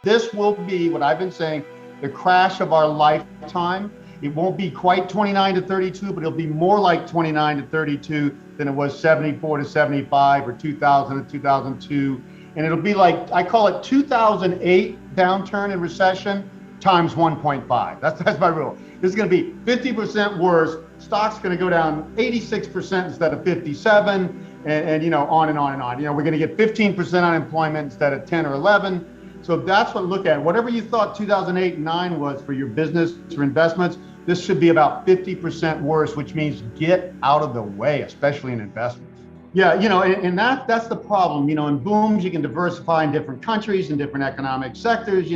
This will be what I've been saying, the crash of our lifetime. It won't be quite 29 to 32, but it'll be more like 29 to 32 than it was 74 to 75 or 2000 to 2002. And it'll be like, I call it 2008 downturn and recession times 1.5. That's my rule. This is going to be 50% worse. Stock's going to go down 86% instead of 57, and on and on and on. We're going to get 15% unemployment instead of 10 or 11. So that's what look at. Whatever you thought 2008 and 9 was for your business or investments, this should be about 50% worse, which means get out of the way, especially in investments. Yeah, and that's the problem. In booms, you can diversify in different countries and different economic sectors,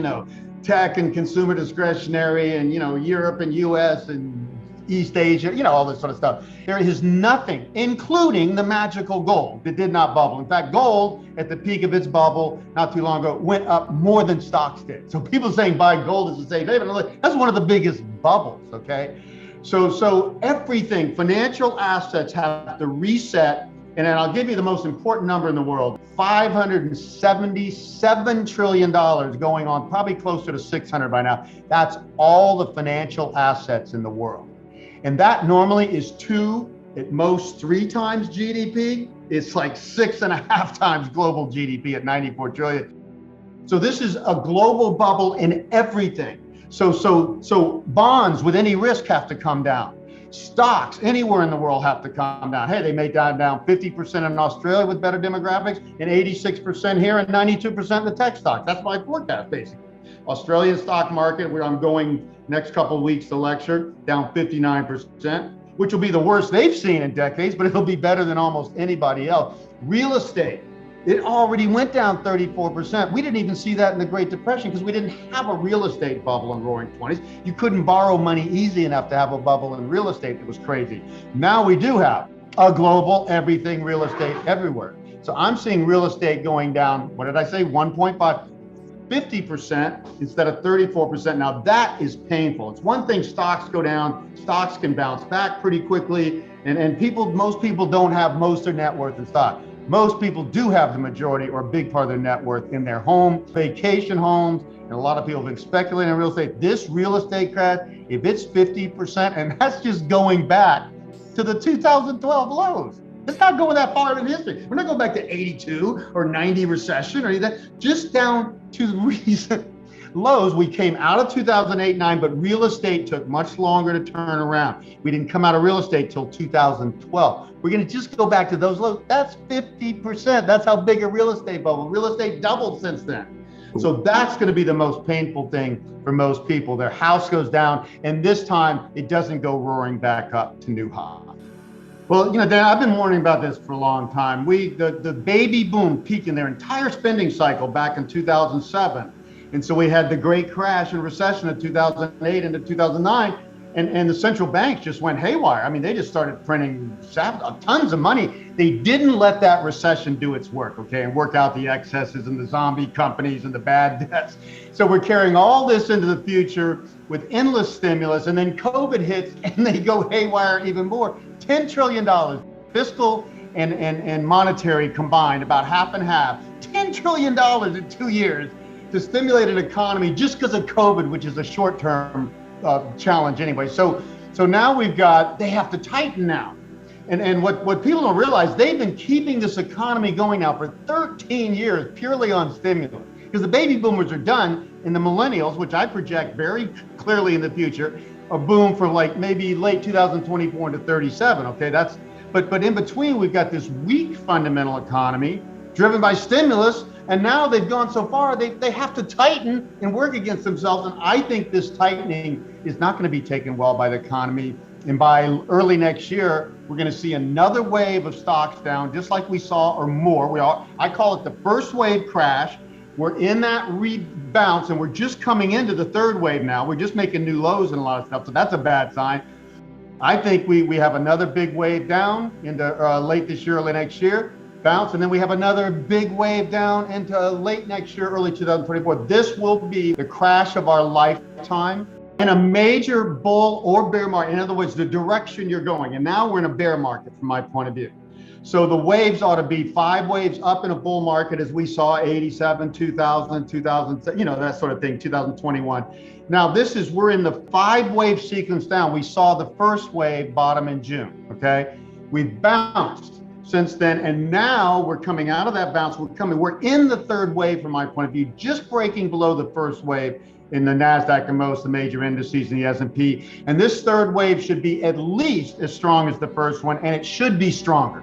tech and consumer discretionary and, Europe and US and East Asia, all this sort of stuff. There is nothing, including the magical gold, that did not bubble. In fact, gold at the peak of its bubble not too long ago went up more than stocks did. So people saying buy gold is the safe haven. That's one of the biggest bubbles, okay? So everything, financial assets have to reset. And then I'll give you the most important number in the world, $577 trillion going on, probably closer to 600 by now. That's all the financial assets in the world. And that normally is 2, at most 3 times GDP. It's like 6.5 times global GDP at 94 trillion. So this is a global bubble in everything. So bonds with any risk have to come down. Stocks anywhere in the world have to come down. Hey, they may down 50% in Australia with better demographics, and 86% here, and 92% in the tech stocks. That's my forecast, basically. Australian stock market, where I'm going next couple of weeks to lecture, down 59%, which will be the worst they've seen in decades, but it'll be better than almost anybody else. Real estate, it already went down 34%. We didn't even see that in the Great Depression because we didn't have a real estate bubble in roaring 20s. You couldn't borrow money easy enough to have a bubble in real estate. It was crazy. Now we do have a global everything real estate everywhere. So I'm seeing real estate going down, what did I say, 1.5? 50% instead of 34%. Now that is painful. It's one thing stocks go down, stocks can bounce back pretty quickly, and most people don't have most of their net worth in stock. Most people do have the majority or a big part of their net worth in their home, vacation homes, and a lot of people have been speculating in real estate. This real estate crash, if it's 50%, and that's just going back to the 2012 lows. It's not going that far in history. We're not going back to 82 or 90 recession or anything, just down to the recent lows. We came out of 2008-9, but real estate took much longer to turn around. We didn't come out of real estate till 2012. We're going to just go back to those lows. That's 50%. That's how big a real estate bubble. Real estate doubled since then. So that's going to be the most painful thing for most people. Their house goes down, and this time it doesn't go roaring back up to new highs. Well, Dan, I've been warning about this for a long time. The baby boom peaked in their entire spending cycle back in 2007. And so we had the great crash and recession of 2008 into 2009, and the central banks just went haywire. I mean, they just started printing tons of money. They didn't let that recession do its work, okay, and work out the excesses and the zombie companies and the bad debts. So we're carrying all this into the future with endless stimulus, and then COVID hits and they go haywire even more. $10 trillion, fiscal and monetary combined, about half and half, $10 trillion in 2 years to stimulate an economy just because of COVID, which is a short-term challenge anyway. So now they have to tighten now. And what people don't realize, they've been keeping this economy going now for 13 years purely on stimulus. Because the baby boomers are done, and the millennials, which I project very clearly in the future, a boom from like maybe late 2024 into 37, okay? But in between, we've got this weak fundamental economy driven by stimulus, and now they've gone so far, they have to tighten and work against themselves. And I think this tightening is not going to be taken well by the economy. And by early next year, we're going to see another wave of stocks down, just like we saw or more. I call it the first wave crash. We're in that rebounce, and we're just coming into the third wave now. We're just making new lows and a lot of stuff, so that's a bad sign. I think we have another big wave down into late this year, early next year, bounce, and then we have another big wave down into late next year, early 2024. This will be the crash of our lifetime in a major bull or bear market. In other words, the direction you're going. And now we're in a bear market from my point of view. So the waves ought to be 5 waves up in a bull market, as we saw 87, 2000, 2000, that sort of thing, 2021. Now we're in the 5 wave sequence down. We saw the first wave bottom in June, okay? We've bounced since then, and now we're coming out of that bounce. We're in the 3rd wave from my point of view, just breaking below the 1st wave in the NASDAQ and most of the major indices in the S&P. And this 3rd wave should be at least as strong as the first one, and it should be stronger.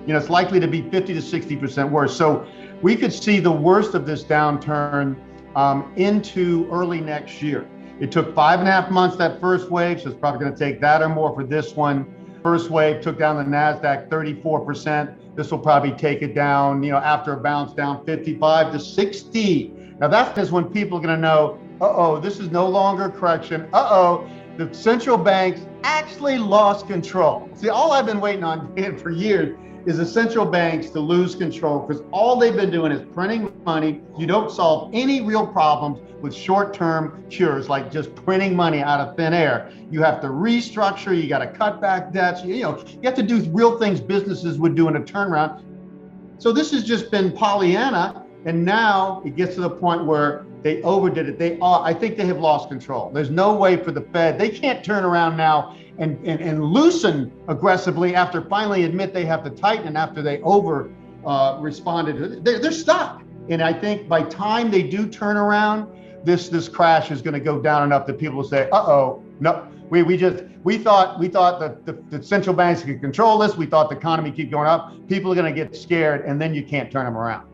It's likely to be 50 to 60% worse. So we could see the worst of this downturn into early next year. It took 5.5 months, that first wave, so it's probably going to take that or more for this one. First wave took down the NASDAQ 34%. This will probably take it down, after a bounce down 55 to 60. Now that is when people are going to know, this is no longer a correction. The central banks actually lost control. See, all I've been waiting on for years is the central banks to lose control, because all they've been doing is printing money. You don't solve any real problems with short-term cures, like just printing money out of thin air. You have to restructure, you got to cut back debts, you have to do real things businesses would do in a turnaround. So this has just been Pollyanna, and now it gets to the point where they overdid it. I think they have lost control. There's no way for the Fed. They can't turn around now and loosen aggressively after finally admit they have to tighten, and after they responded. They're stuck. And I think by time they do turn around, this crash is going to go down enough that people will say, no, we thought that the central banks could control this. We thought the economy keep going up. People are going to get scared, and then you can't turn them around.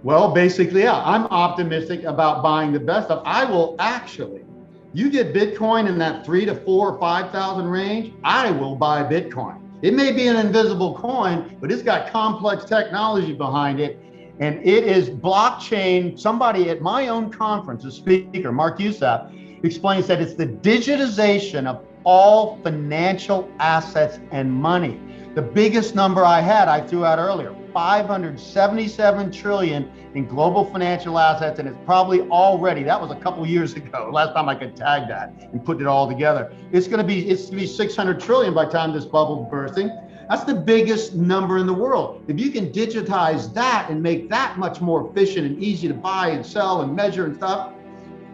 Well, basically, yeah, I'm optimistic about buying the best of. I will actually, you get Bitcoin in that 3,000 to 4,000 or 5,000 range, I will buy Bitcoin. It may be an invisible coin, but it's got complex technology behind it. And it is blockchain. Somebody at my own conference, a speaker, Mark Youssef, explains that it's the digitization of all financial assets and money. The biggest number I threw out earlier, 577 trillion in global financial assets, and it's probably already, that was a couple years ago, last time I could tag that and put it all together. It's going to be 600 trillion by the time this bubble is bursting. That's the biggest number in the world. If you can digitize that and make that much more efficient and easy to buy and sell and measure and stuff,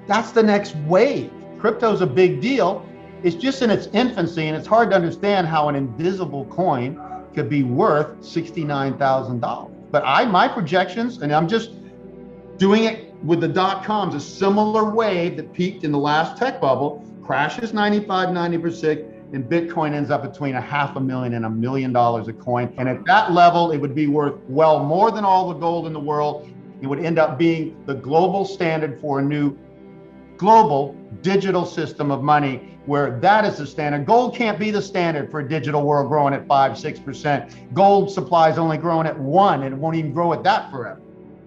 that's the next wave. Crypto's a big deal. It's just in its infancy, and it's hard to understand how an invisible coin could be worth $69,000. But my projections, and I'm just doing it with the .coms, a similar wave that peaked in the last tech bubble, crashes 95, 90%, and Bitcoin ends up between $500,000 and $1 million a coin. And at that level, it would be worth well more than all the gold in the world. It would end up being the global standard for a new global digital system of money, where that is the standard. Gold can't be the standard for a digital world growing at 5, 6%. Gold supply is only growing at 1%, and it won't even grow at that forever.